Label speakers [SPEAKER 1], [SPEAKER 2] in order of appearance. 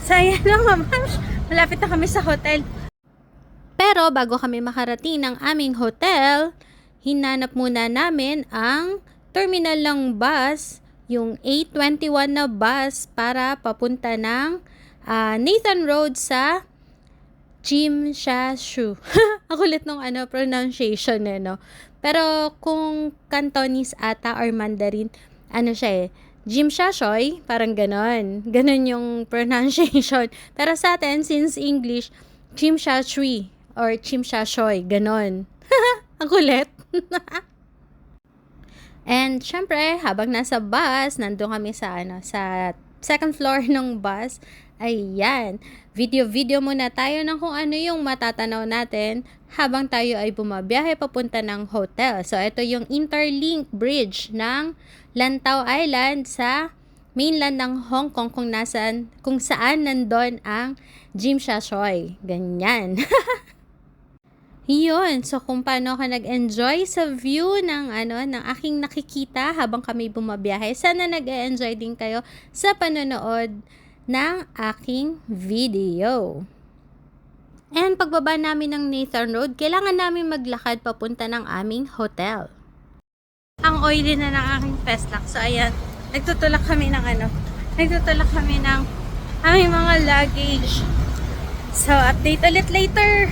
[SPEAKER 1] So, ayan na nga, malapit na kami sa hotel. Pero bago kami makarating ng aming hotel, hinanap muna namin ang terminal ng bus, yung 821 na bus para papunta ng Nathan Road sa Jimsha-shu. Ang kulit nung pronunciation no. Pero kung Cantonese ata or Mandarin, siya Jimsha-shoy, parang ganon. Ganon yung pronunciation. Pero sa atin, since English, Jimsha-shui or Jimsha-shoy, ganon. Ang kulit. And syempre, habang nasa bus, nandun kami sa sa second floor ng bus. Ayan, video muna tayo ng kung ano yung matatanaw natin habang tayo ay bumabiyahe papunta ng hotel. So, ito yung interlink bridge ng Lantau Island sa mainland ng Hong Kong kung saan nandun ang Jimsha-shoy. Ganyan. Yun, so kung paano ka nag-enjoy sa view ng ng aking nakikita habang kami bumabiyahe, sana nag-enjoy din kayo sa panonood ng aking video. And pagbaba namin ng Nathan Road, kailangan namin maglakad papunta ng aming hotel. Ang oily na ng aking Tesla. So ayan, nagtutulak kami ng aming mga luggage. So update ulit later.